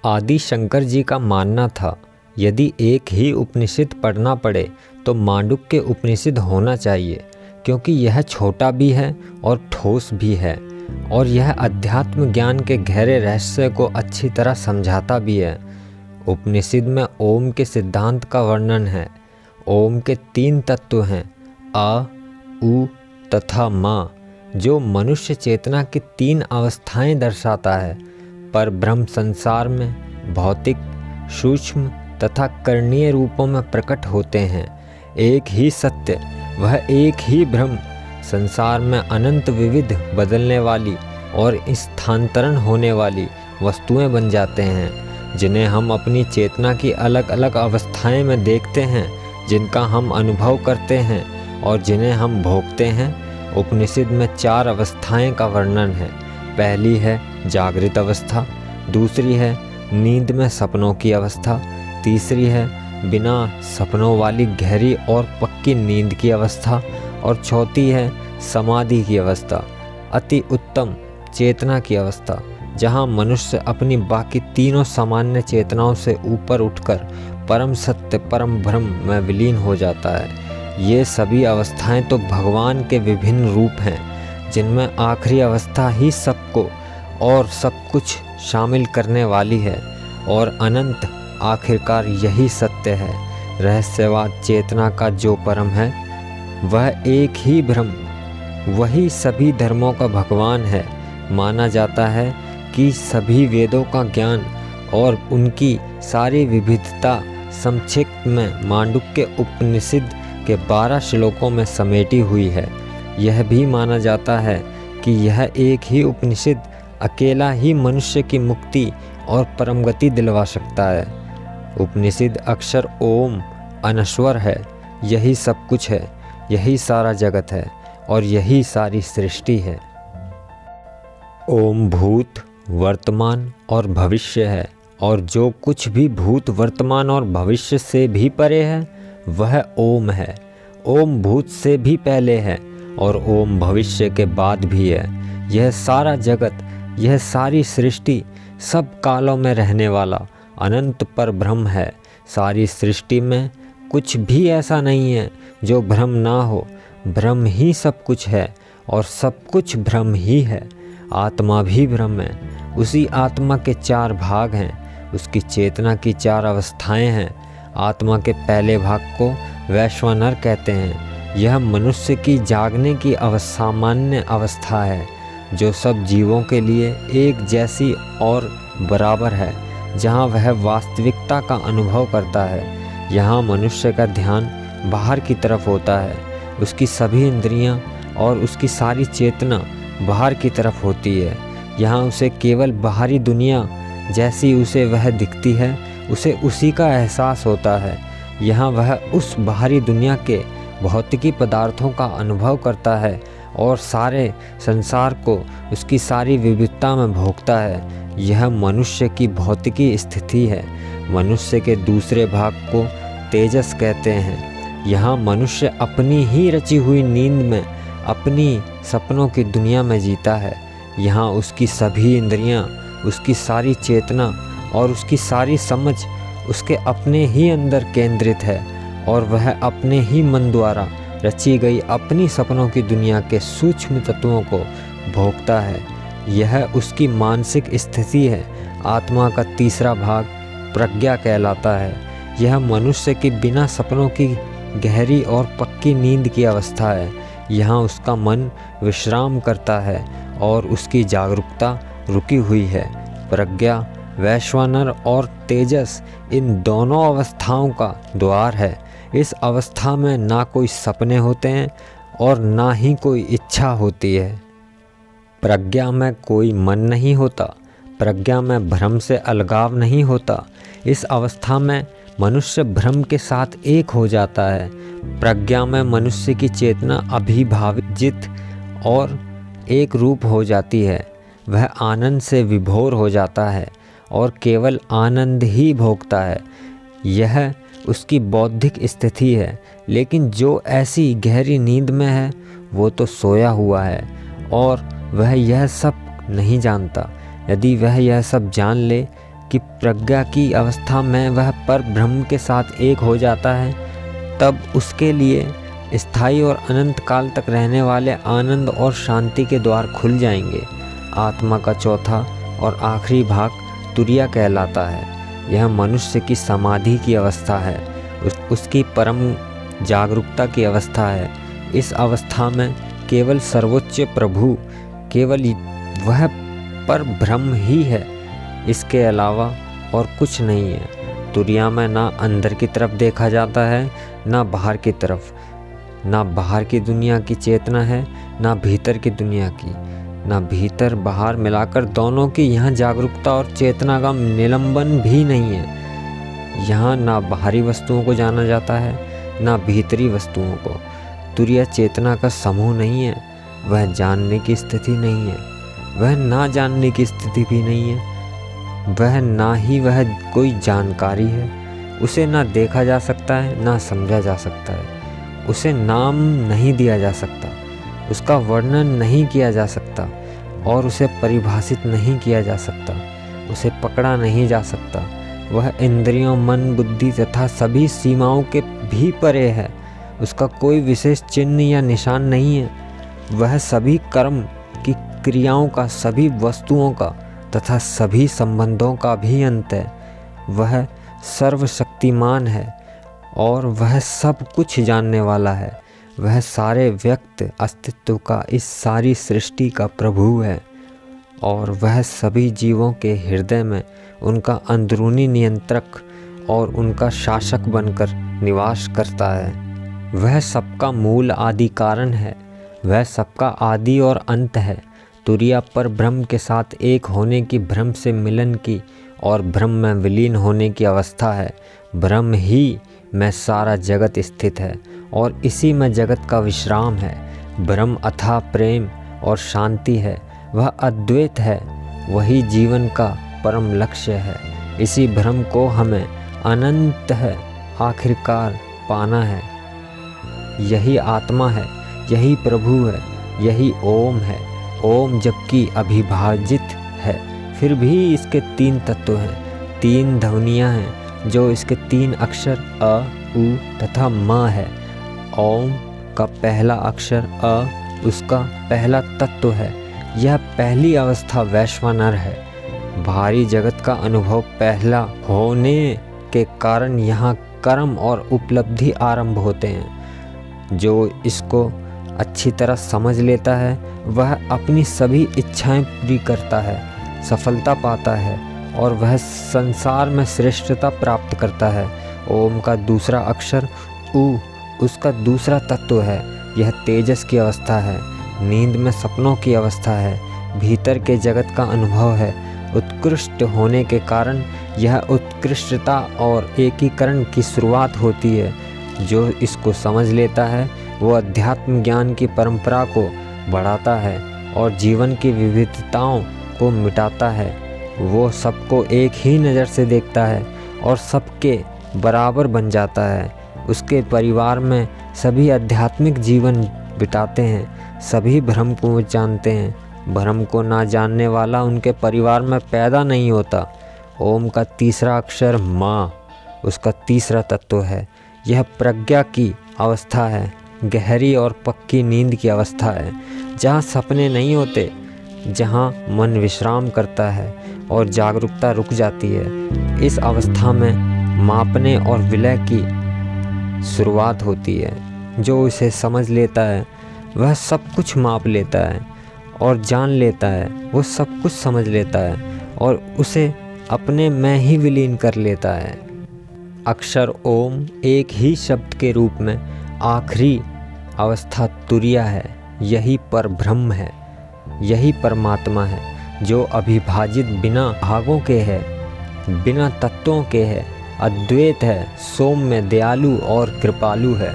आदि शंकर जी का मानना था यदि एक ही उपनिषद पढ़ना पड़े तो मांडुक्य उपनिषद होना चाहिए, क्योंकि यह छोटा भी है और ठोस भी है और यह अध्यात्म ज्ञान के गहरे रहस्य को अच्छी तरह समझाता भी है। उपनिषद में ओम के सिद्धांत का वर्णन है। ओम के 3 तत्व हैं, आ, उ तथा मा, जो मनुष्य चेतना की 3 अवस्थाएं दर्शाता है। पर ब्रह्म संसार में भौतिक, सूक्ष्म तथा करणीय रूपों में प्रकट होते हैं। एक ही सत्य, वह एक ही ब्रह्म संसार में अनंत विविध बदलने वाली और स्थानांतरण होने वाली वस्तुएं बन जाते हैं, जिन्हें हम अपनी चेतना की अलग अलग अवस्थाएं में देखते हैं, जिनका हम अनुभव करते हैं और जिन्हें हम भोगते हैं। उपनिषद में 4 अवस्थाएं का वर्णन है। पहली है जागृत अवस्था, दूसरी है नींद में सपनों की अवस्था, तीसरी है बिना सपनों वाली गहरी और पक्की नींद की अवस्था और चौथी है समाधि की अवस्था, अति उत्तम चेतना की अवस्था, जहां मनुष्य अपनी बाकी तीनों सामान्य चेतनाओं से ऊपर उठकर परम सत्य परम ब्रह्म में विलीन हो जाता है। ये सभी अवस्थाएं तो भगवान के विभिन्न रूप हैं, जिनमें आखिरी अवस्था ही सबको और सब कुछ शामिल करने वाली है और अनंत आखिरकार यही सत्य है। रहस्यवाद चेतना का जो परम है वह एक ही ब्रह्म, वही सभी धर्मों का भगवान है। माना जाता है कि सभी वेदों का ज्ञान और उनकी सारी विविधता संक्षिप्त में मांडुक्य उपनिषद के 12 श्लोकों में समेटी हुई है। यह भी माना जाता है कि यह एक ही उपनिषद अकेला ही मनुष्य की मुक्ति और परम गति दिलवा सकता है। उपनिषद अक्षर ओम अनश्वर है, यही सब कुछ है, यही सारा जगत है और यही सारी सृष्टि है। ओम भूत, वर्तमान और भविष्य है और जो कुछ भी भूत, वर्तमान और भविष्य से भी परे है वह ओम है। ओम भूत से भी पहले है और ओम भविष्य के बाद भी है। यह सारा जगत, यह सारी सृष्टि सब कालों में रहने वाला अनंत पर ब्रह्म है। सारी सृष्टि में कुछ भी ऐसा नहीं है जो ब्रह्म ना हो। ब्रह्म ही सब कुछ है और सब कुछ ब्रह्म ही है। आत्मा भी ब्रह्म है। उसी आत्मा के 4 भाग हैं, उसकी चेतना की 4 अवस्थाएं हैं। आत्मा के पहले भाग को वैश्वानर कहते हैं। यह मनुष्य की जागने की सामान्य अवस्था है, जो सब जीवों के लिए एक जैसी और बराबर है, जहाँ वह वास्तविकता का अनुभव करता है। यहाँ मनुष्य का ध्यान बाहर की तरफ होता है। उसकी सभी इंद्रियाँ और उसकी सारी चेतना बाहर की तरफ होती है। यहाँ उसे केवल बाहरी दुनिया जैसी उसे वह दिखती है, उसे उसी का एहसास होता है। यहाँ वह उस बाहरी दुनिया के भौतिकी पदार्थों का अनुभव करता है और सारे संसार को उसकी सारी विविधता में भोगता है। यह मनुष्य की भौतिकी स्थिति है। मनुष्य के दूसरे भाग को तेजस कहते हैं। यहाँ मनुष्य अपनी ही रची हुई नींद में अपनी सपनों की दुनिया में जीता है। यहाँ उसकी सभी इंद्रियाँ, उसकी सारी चेतना और उसकी सारी समझ उसके अपने ही अंदर केंद्रित है और वह अपने ही मन द्वारा रची गई अपनी सपनों की दुनिया के सूक्ष्म तत्वों को भोगता है। यह उसकी मानसिक स्थिति है। आत्मा का तीसरा भाग प्रज्ञा कहलाता है। यह मनुष्य की बिना सपनों की गहरी और पक्की नींद की अवस्था है। यहाँ उसका मन विश्राम करता है और उसकी जागरूकता रुकी हुई है। प्रज्ञा, वैश्वानर और तेजस इन दोनों अवस्थाओं का द्वार है। इस अवस्था में ना कोई सपने होते हैं और ना ही कोई इच्छा होती है। प्रज्ञा में कोई मन नहीं होता। प्रज्ञा में भ्रम से अलगाव नहीं होता। इस अवस्था में मनुष्य भ्रम के साथ एक हो जाता है। प्रज्ञा में मनुष्य की चेतना अभिभावित और एक रूप हो जाती है। वह आनंद से विभोर हो जाता है और केवल आनंद ही भोगता है। यह उसकी बौद्धिक स्थिति है। लेकिन जो ऐसी गहरी नींद में है वो तो सोया हुआ है और वह यह सब नहीं जानता। यदि वह यह सब जान ले कि प्रज्ञा की अवस्था में वह पर ब्रह्म के साथ एक हो जाता है, तब उसके लिए स्थायी और अनंत काल तक रहने वाले आनंद और शांति के द्वार खुल जाएंगे। आत्मा का चौथा और आखिरी भाग तुरिया कहलाता है। यह मनुष्य की समाधि की अवस्था है, उसकी परम जागरूकता की अवस्था है। इस अवस्था में केवल सर्वोच्च प्रभु, केवल वह पर ब्रह्म ही है, इसके अलावा और कुछ नहीं है। तुरिया में ना अंदर की तरफ देखा जाता है, ना बाहर की तरफ। ना बाहर की दुनिया की चेतना है, ना भीतर की दुनिया की, ना भीतर बाहर मिलाकर दोनों की यहाँ जागरूकता और चेतना का निलंबन भी नहीं है। यहाँ ना बाहरी वस्तुओं को जाना जाता है, ना भीतरी वस्तुओं को। तुरिया चेतना का समूह नहीं है, वह जानने की स्थिति नहीं है, वह ना जानने की स्थिति भी नहीं है, वह ना ही वह कोई जानकारी है। उसे ना देखा जा सकता है, ना समझा जा सकता है। उसे नाम नहीं दिया जा सकता, उसका वर्णन नहीं किया जा सकता और उसे परिभाषित नहीं किया जा सकता। उसे पकड़ा नहीं जा सकता। वह इंद्रियों, मन, बुद्धि तथा सभी सीमाओं के भी परे है। उसका कोई विशेष चिन्ह या निशान नहीं है। वह सभी कर्म की क्रियाओं का, सभी वस्तुओं का तथा सभी संबंधों का भी अंत है। वह सर्वशक्तिमान है और वह सब कुछ जानने वाला है। वह सारे व्यक्त अस्तित्व का, इस सारी सृष्टि का प्रभु है और वह सभी जीवों के हृदय में उनका अंदरूनी नियंत्रक और उनका शासक बनकर निवास करता है। वह सबका मूल आदि कारण है, वह सबका आदि और अंत है। तुरिया पर ब्रह्म के साथ एक होने की, ब्रह्म से मिलन की और ब्रह्म में विलीन होने की अवस्था है। ब्रह्म ही में सारा जगत स्थित है और इसी में जगत का विश्राम है। ब्रह्म अथाह प्रेम और शांति है, वह अद्वैत है, वही जीवन का परम लक्ष्य है। इसी ब्रह्म को हमें अनंत है आखिरकार पाना है। यही आत्मा है, यही प्रभु है, यही ओम है। ओम जबकि अविभाजित है, फिर भी इसके 3 तत्व हैं, 3 ध्वनियाँ हैं जो इसके 3 अक्षर अ, उ तथा म है। ओम का पहला अक्षर अ उसका पहला तत्व है। यह पहली अवस्था वैश्वानर है। भारी जगत का अनुभव पहला होने के कारण यहाँ कर्म और उपलब्धि आरंभ होते हैं। जो इसको अच्छी तरह समझ लेता है वह अपनी सभी इच्छाएं पूरी करता है, सफलता पाता है और वह संसार में श्रेष्ठता प्राप्त करता है। ओम का दूसरा अक्षर उ उसका दूसरा तत्व है। यह तेजस की अवस्था है, नींद में सपनों की अवस्था है, भीतर के जगत का अनुभव है। उत्कृष्ट होने के कारण यह उत्कृष्टता और एकीकरण की शुरुआत होती है। जो इसको समझ लेता है वो अध्यात्म ज्ञान की परंपरा को बढ़ाता है और जीवन की विविधताओं को मिटाता है। वो सबको एक ही नज़र से देखता है और सबके बराबर बन जाता है। उसके परिवार में सभी आध्यात्मिक जीवन बिताते हैं, सभी ब्रह्म को जानते हैं। ब्रह्म को ना जानने वाला उनके परिवार में पैदा नहीं होता। ओम का तीसरा अक्षर माँ उसका तीसरा तत्व है। यह प्रज्ञा की अवस्था है, गहरी और पक्की नींद की अवस्था है, जहाँ सपने नहीं होते, जहाँ मन विश्राम करता है और जागरूकता रुक जाती है। इस अवस्था में मापने और विलय की शुरुआत होती है। जो इसे समझ लेता है वह सब कुछ माप लेता है और जान लेता है। वो सब कुछ समझ लेता है और उसे अपने में ही विलीन कर लेता है। अक्षर ओम एक ही शब्द के रूप में आखिरी अवस्था तुरिया है। यही पर ब्रह्म है, यही परमात्मा है जो अविभाजित बिना भागों के है, बिना तत्वों के है, अद्वैत है, सौम्य, दयालु और कृपालु है,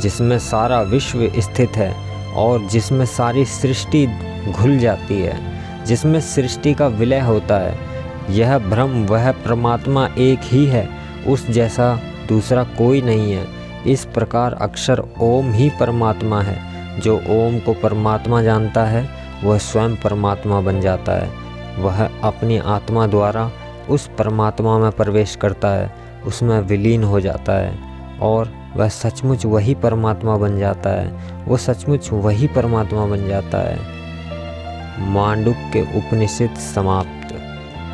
जिसमें सारा विश्व स्थित है और जिसमें सारी सृष्टि घुल जाती है, जिसमें सृष्टि का विलय होता है। यह ब्रह्म, वह परमात्मा एक ही है, उस जैसा दूसरा कोई नहीं है। इस प्रकार अक्षर ओम ही परमात्मा है। जो ओम को परमात्मा जानता है वह स्वयं परमात्मा बन जाता है। वह अपनी आत्मा द्वारा उस परमात्मा में प्रवेश करता है, उसमें विलीन हो जाता है और वह सचमुच वही परमात्मा बन जाता है, वो सचमुच वही परमात्मा बन जाता है। मांडुक्य उपनिषद समाप्त।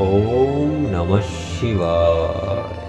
ओम नमः शिवाय।